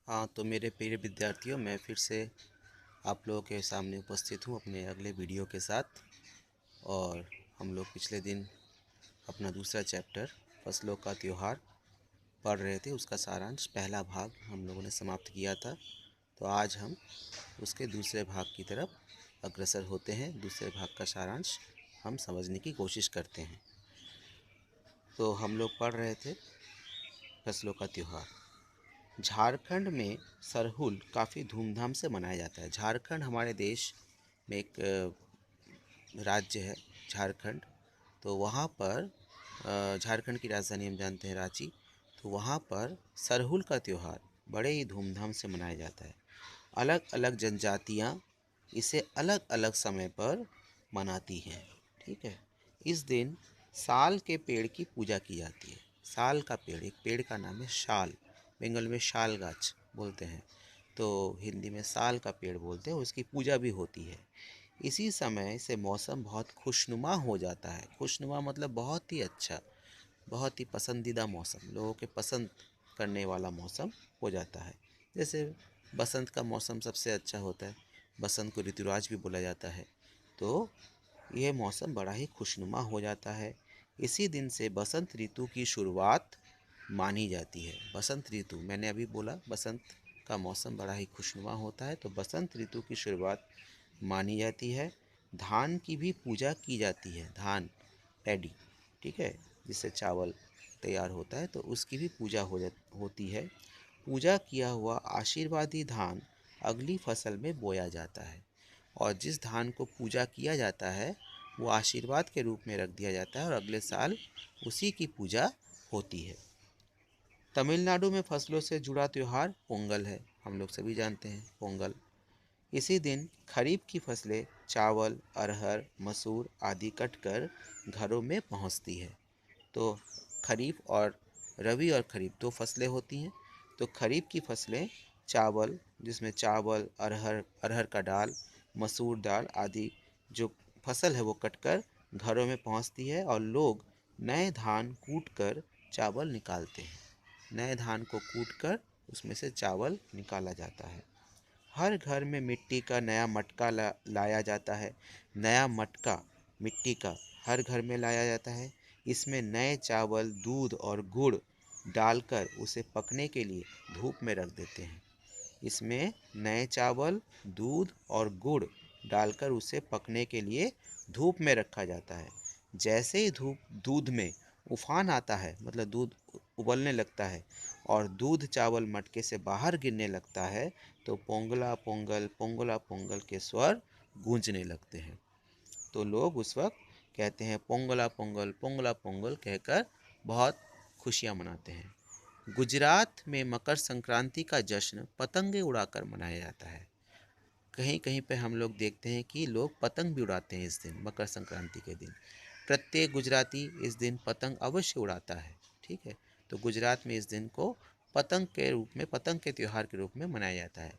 हाँ, तो मेरे प्रिय विद्यार्थियों, मैं फिर से आप लोगों के सामने उपस्थित हूँ अपने अगले वीडियो के साथ। और हम लोग पिछले दिन अपना दूसरा चैप्टर फसलों का त्योहार पढ़ रहे थे। उसका सारांश पहला भाग हम लोगों ने समाप्त किया था। तो आज हम उसके दूसरे भाग की तरफ अग्रसर होते हैं। दूसरे भाग का सारांश हम समझने की कोशिश करते हैं। तो हम लोग पढ़ रहे थे फसलों का त्यौहार। झारखंड में सरहुल काफ़ी धूमधाम से मनाया जाता है। झारखंड हमारे देश में एक राज्य है, झारखंड। तो वहाँ पर झारखंड की राजधानी हम जानते हैं रांची। तो वहाँ पर सरहुल का त्यौहार बड़े ही धूमधाम से मनाया जाता है। अलग अलग जनजातियाँ इसे अलग अलग समय पर मनाती हैं। ठीक है। इस दिन साल के पेड़ की पूजा की जाती है। साल का पेड़, एक पेड़ का नाम है शाल। बंगाल में शाल गाछ बोलते हैं, तो हिंदी में साल का पेड़ बोलते हैं। उसकी पूजा भी होती है। इसी समय से मौसम बहुत खुशनुमा हो जाता है। खुशनुमा मतलब बहुत ही अच्छा, बहुत ही पसंदीदा मौसम, लोगों के पसंद करने वाला मौसम हो जाता है। जैसे बसंत का मौसम सबसे अच्छा होता है, बसंत को ऋतुराज भी बोला जाता है। तो यह मौसम बड़ा ही खुशनुमा हो जाता है। इसी दिन से बसंत ऋतु की शुरुआत मानी जाती है। बसंत ऋतु, मैंने अभी बोला बसंत का मौसम बड़ा ही खुशनुमा होता है, तो बसंत ऋतु की शुरुआत मानी जाती है। धान की भी पूजा की जाती है। धान, पैडी, ठीक है, जिससे चावल तैयार होता है, तो उसकी भी पूजा होती है। पूजा किया हुआ आशीर्वादी धान अगली फसल में बोया जाता है। और जिस धान को पूजा किया जाता है वो आशीर्वाद के रूप में रख दिया जाता है और अगले साल उसी की पूजा होती है। तमिलनाडु में फसलों से जुड़ा त्यौहार पोंगल है। हम लोग सभी जानते हैं पोंगल। इसी दिन खरीफ की फसलें चावल, अरहर, मसूर आदि कटकर घरों में पहुंचती है। तो खरीफ और रबी और खरीफ दो फसलें होती हैं। तो खरीफ की फसलें चावल, जिसमें चावल, अरहर, अरहर का दाल, मसूर दाल आदि जो फसल है वो कटकर घरों में पहुंचती है और लोग नए धान कूट कर चावल निकालते हैं। नए धान को कूटकर उसमें से चावल निकाला जाता है। हर घर में मिट्टी का नया मटका लाया जाता है। नया मटका मिट्टी का हर घर में लाया जाता है। इसमें नए चावल, दूध और गुड़ डालकर उसे पकने के लिए धूप में रख देते हैं। इसमें नए चावल, दूध और गुड़ डालकर उसे पकने के लिए धूप में रखा जाता है। जैसे ही दूध में उफान आता है, मतलब दूध उबलने लगता है और दूध चावल मटके से बाहर गिरने लगता है, तो पोंगला पोंगल, पोंगला पोंगल के स्वर गूंजने लगते हैं। तो लोग उस वक्त कहते हैं पोंगला पोंगल, पोंगला पोंगल कहकर बहुत खुशियाँ मनाते हैं। गुजरात में मकर संक्रांति का जश्न पतंगे उड़ाकर मनाया जाता है। कहीं कहीं पे हम लोग देखते हैं कि लोग पतंग भी उड़ाते हैं इस दिन, मकर संक्रांति के दिन। प्रत्येक गुजराती इस दिन पतंग अवश्य उड़ाता है। ठीक है। तो गुजरात में इस दिन को पतंग के रूप में, पतंग के त्यौहार के रूप में मनाया जाता है।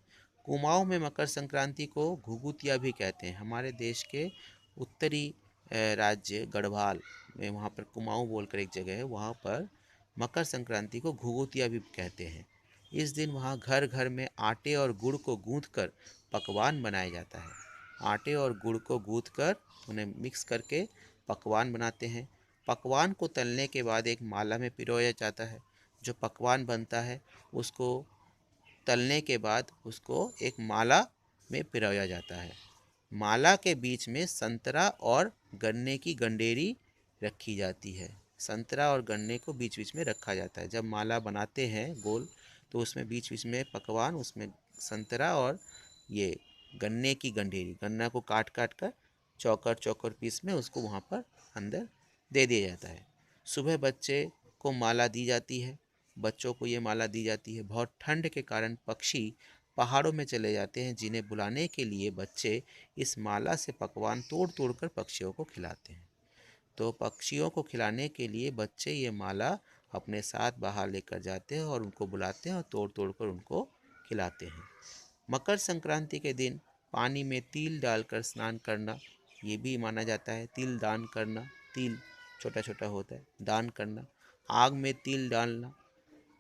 कुमाऊं में मकर संक्रांति को घुघुतिया भी कहते हैं। हमारे देश के उत्तरी राज्य गढ़वाल में, वहाँ पर कुमाऊं बोलकर एक जगह है, वहाँ पर मकर संक्रांति को घुघुतिया भी कहते हैं। इस दिन वहाँ घर घर में आटे और गुड़ को गूंथकर पकवान बनाया जाता है। आटे और गुड़ को गूंथकर उन्हें मिक्स करके पकवान बनाते हैं। पकवान को तलने के बाद एक माला में पिरोया जाता है। जो पकवान बनता है उसको तलने के बाद उसको एक माला में पिरोया जाता है। माला के बीच में संतरा और गन्ने की गंडेरी रखी जाती है। संतरा और गन्ने को बीच बीच में रखा जाता है। जब माला बनाते हैं गोल, तो उसमें बीच बीच में पकवान, उसमें संतरा और ये गन्ने की गंडेरी, गन्ना को काट काट कर चौकर चौकर पीस में उसको वहाँ पर अंदर दे दिया जाता है। सुबह बच्चे को माला दी जाती है। बच्चों को ये माला दी जाती है। बहुत ठंड के कारण पक्षी पहाड़ों में चले जाते हैं, जिन्हें बुलाने के लिए बच्चे इस माला से पकवान तोड़ तोड़ कर पक्षियों को खिलाते हैं। तो पक्षियों को खिलाने के लिए बच्चे ये माला अपने साथ बाहर लेकर जाते हैं और उनको बुलाते हैं और तोड़ तोड़ कर उनको खिलाते हैं। मकर संक्रांति के दिन पानी में तिल डालकर स्नान करना ये भी माना जाता है। तिल दान करना, तिल छोटा छोटा होता है, दान करना। आग में तिल डालना,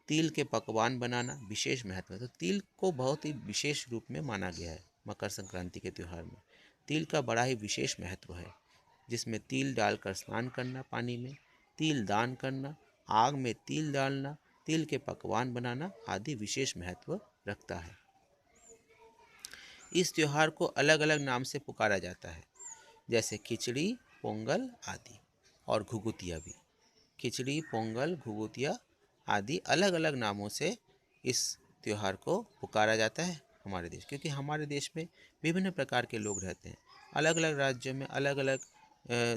तिल के पकवान बनाना विशेष महत्व है। तो तिल को बहुत ही विशेष रूप में माना गया है मकर संक्रांति के त्यौहार में। तिल का बड़ा ही विशेष महत्व है, जिसमें तिल डालकर स्नान करना पानी में, तिल दान करना, आग में तिल डालना, तिल के पकवान बनाना आदि विशेष महत्व रखता है। इस त्योहार को अलग अलग नाम से पुकारा जाता है, जैसे खिचड़ी, पोंगल आदि, और घुघुतिया भी। खिचड़ी, पोंगल, घुघुतिया आदि अलग अलग नामों से इस त्योहार को पुकारा जाता है हमारे देश, क्योंकि हमारे देश में विभिन्न प्रकार के लोग रहते हैं। अलग अलग राज्यों में अलग अलग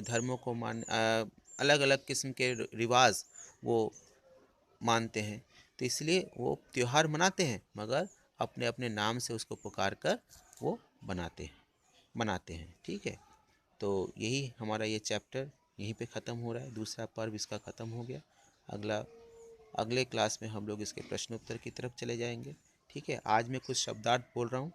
धर्मों को अलग अलग किस्म के रिवाज वो मानते हैं, तो इसलिए वो त्योहार मनाते हैं, मगर अपने अपने नाम से उसको पुकार कर वो मनाते हैं। ठीक है, तो यही हमारा ये चैप्टर यहीं पे ख़त्म हो रहा है। दूसरा पर्व इसका ख़त्म हो गया। अगले क्लास में हम लोग इसके प्रश्नोत्तर की तरफ चले जाएंगे। ठीक है, आज मैं कुछ शब्दार्थ बोल रहा हूँ,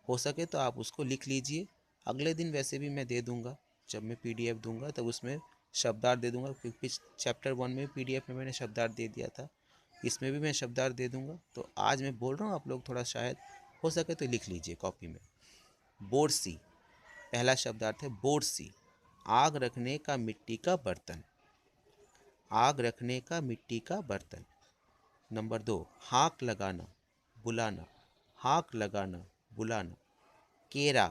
हो सके तो आप उसको लिख लीजिए। अगले दिन वैसे भी मैं दे दूँगा, जब मैं PDF दूंगा तब उसमें शब्दार्थ दे दूँगा, क्योंकि चैप्टर 1 में PDF में मैंने शब्दार्थ दे दिया था, इसमें भी मैं शब्दार्थ दे दूँगा। तो आज मैं बोल रहा हूँ, आप लोग थोड़ा शायद हो सके तो लिख लीजिए कॉपी में। बोरसी, पहला शब्दार्थ है बोरसी, आग रखने का मिट्टी का बर्तन। आग रखने का मिट्टी का बर्तन। नंबर 2, हाँक लगाना, बुलाना। हाँक लगाना, बुलाना। केरा,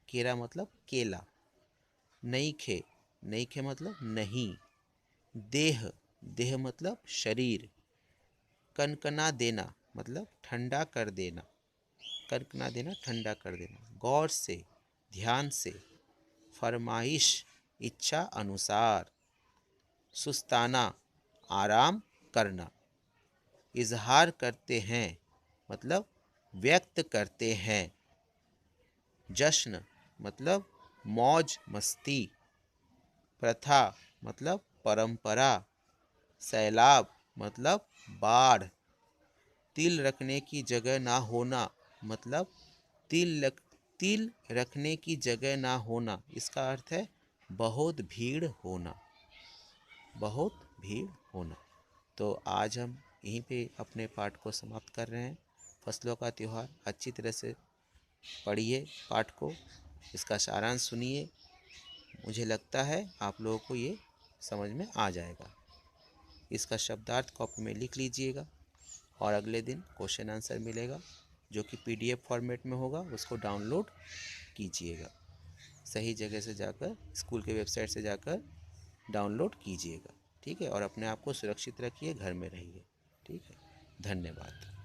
केरा मतलब केला। नईखे, नईखे मतलब नहीं। देह, देह मतलब शरीर। कनकना देना मतलब ठंडा कर देना। कनकना देना, ठंडा कर देना। गौर से, ध्यान से। फरमाइश, इच्छा अनुसार। सुस्ताना, आराम करना। इजहार करते हैं मतलब व्यक्त करते हैं। जश्न मतलब मौज मस्ती। प्रथा मतलब परंपरा। सैलाब मतलब बाढ़। तिल रखने की जगह ना होना मतलब तिल रखने की जगह ना होना, इसका अर्थ है बहुत भीड़ होना, बहुत भीड़ होना। तो आज हम यहीं पे अपने पाठ को समाप्त कर रहे हैं। फसलों का त्यौहार अच्छी तरह से पढ़िए पाठ को, इसका सारांश सुनिए। मुझे लगता है आप लोगों को ये समझ में आ जाएगा। इसका शब्दार्थ कॉपी में लिख लीजिएगा, और अगले दिन क्वेश्चन आंसर मिलेगा जो कि PDF फॉर्मेट में होगा, उसको डाउनलोड कीजिएगा। सही जगह से जाकर, स्कूल के वेबसाइट से जाकर डाउनलोड कीजिएगा। ठीक है, और अपने आप को सुरक्षित रखिए, घर में रहिए। ठीक है, धन्यवाद।